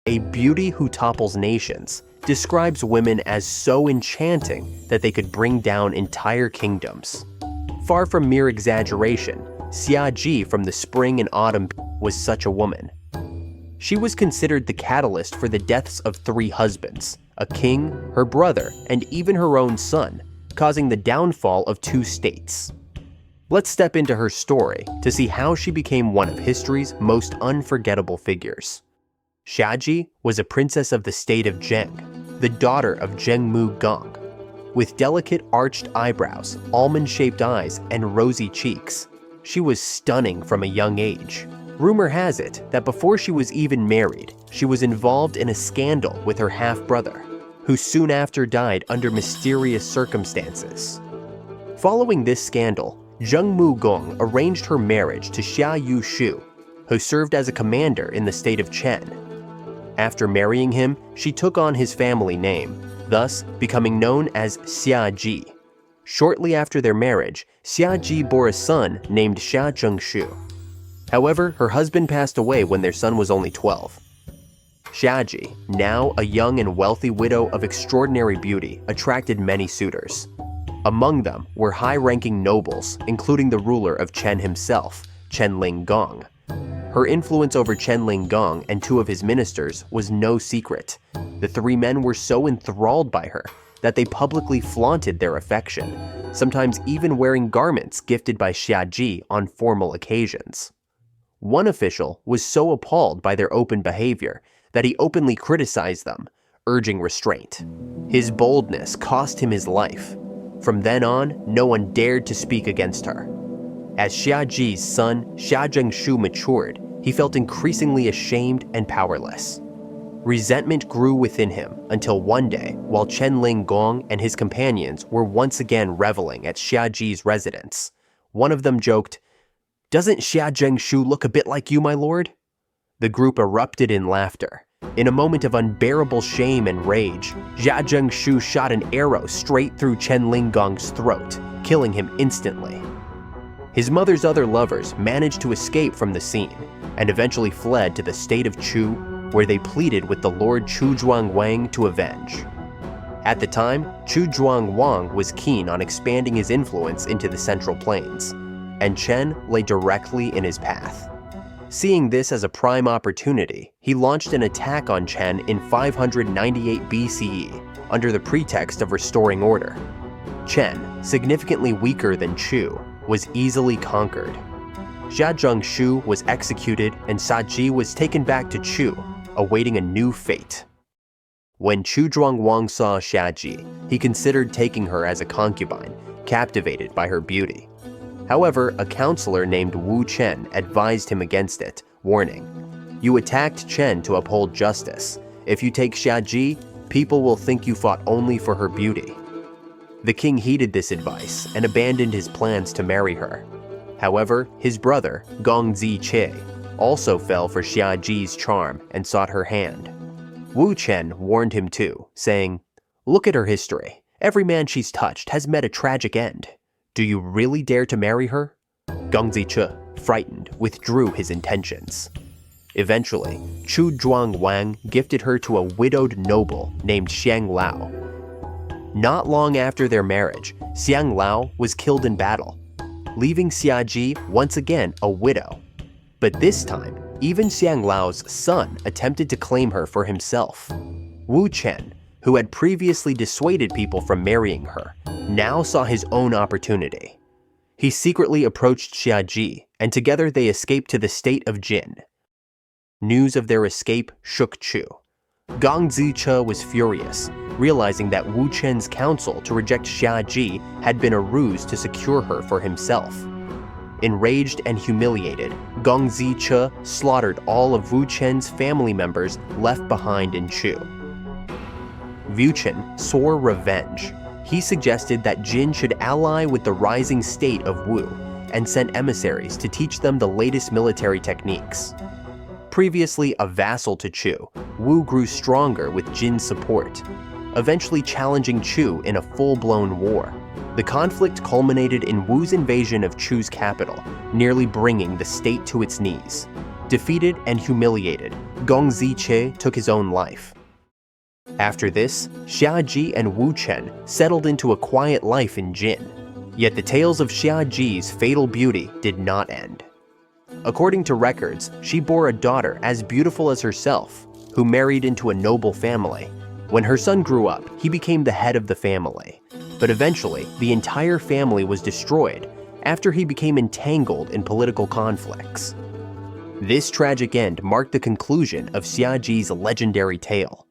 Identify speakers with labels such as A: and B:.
A: a beauty who topples nations, describes women as so enchanting that they could bring down entire kingdoms. Far from mere exaggeration, Xia Ji from the spring and autumn was such a woman. She was considered the catalyst for the deaths of 3 husbands, a king, her brother, and even her own son, causing the downfall of 2 states. Let's step into her story to see how she became one of history's most unforgettable figures. Xia Ji was a princess of the state of Zheng, the daughter of Zhengmu Gong. With delicate arched eyebrows, almond-shaped eyes, and rosy cheeks, she was stunning from a young age. Rumor has it that before she was even married, she was involved in a scandal with her half-brother, who soon after died under mysterious circumstances. Following this scandal, Zhengmu Gong arranged her marriage to Xia Shu, who served as a commander in the state of Chen. After marrying him, she took on his family name, thus becoming known as Xia Ji. Shortly after their marriage, Xia Ji bore a son named Xia Shu. However, her husband passed away when their son was only 12. Xia Ji, now a young and wealthy widow of extraordinary beauty, attracted many suitors. Among them were high-ranking nobles, including the ruler of Chen himself, Chen Gong. Her influence over Chen Gong and 2 of his ministers was no secret. The 3 men were so enthralled by her that they publicly flaunted their affection, sometimes even wearing garments gifted by Xia Ji on formal occasions. One official was so appalled by their open behavior that he openly criticized them, urging restraint. His boldness cost him his life. From then on, no one dared to speak against her. As Xia Ji's son, Xia Shu, matured, he felt increasingly ashamed and powerless. Resentment grew within him until one day, while Chen Gong and his companions were once again reveling at Xia Ji's residence, one of them joked, "Doesn't Xia Shu look a bit like you, my lord?" The group erupted in laughter. In a moment of unbearable shame and rage, Xia Shu shot an arrow straight through Chen Gong's throat, killing him instantly. His mother's other lovers managed to escape from the scene and eventually fled to the state of Chu, where they pleaded with the Lord Zhuang Wang to avenge. At the time, Zhuang Wang was keen on expanding his influence into the Central Plains, and Chen lay directly in his path. Seeing this as a prime opportunity, he launched an attack on Chen in 598 BCE under the pretext of restoring order. Chen, significantly weaker than Chu, was easily conquered. Xia Shu was executed and Xia Ji was taken back to Chu, awaiting a new fate. When Zhuang Wang saw Xia Ji, he considered taking her as a concubine, captivated by her beauty. However, a counselor named Wu Chen advised him against it, warning, "You attacked Chen to uphold justice. If you take Xia Ji, people will think you fought only for her beauty." The king heeded this advice and abandoned his plans to marry her. However, his brother, Gong also fell for Xia Ji's charm and sought her hand. Wu Chen warned him too, saying, "Look at her history. Every man she's touched has met a tragic end. Do you really dare to marry her?" Gong frightened, withdrew his intentions. Eventually, Zhuang Wang gifted her to a widowed noble named Xiang Lao. Not long after their marriage, Xiang Lao was killed in battle, leaving Xia Ji once again a widow. But this time, even Xiang Lao's son attempted to claim her for himself. Wu Chen, who had previously dissuaded people from marrying her, now saw his own opportunity. He secretly approached Xia Ji, and together they escaped to the state of Jin. News of their escape shook Chu. Gong was furious, realizing that Wu Chen's counsel to reject Xia Ji had been a ruse to secure her for himself. Enraged and humiliated, Gong slaughtered all of Wu Chen's family members left behind in Chu. Wu Chen swore revenge. He suggested that Jin should ally with the rising state of Wu and sent emissaries to teach them the latest military techniques. Previously a vassal to Chu, Wu grew stronger with Jin's support, eventually challenging Chu in a full-blown war. The conflict culminated in Wu's invasion of Chu's capital, nearly bringing the state to its knees. Defeated and humiliated, Gong took his own life. After this, Xia Ji and Wu Chen settled into a quiet life in Jin. Yet the tales of Xia Ji's fatal beauty did not end. According to records, she bore a daughter as beautiful as herself, who married into a noble family. When her son grew up, he became the head of the family. But eventually, the entire family was destroyed after he became entangled in political conflicts. This tragic end marked the conclusion of Xia Ji's legendary tale.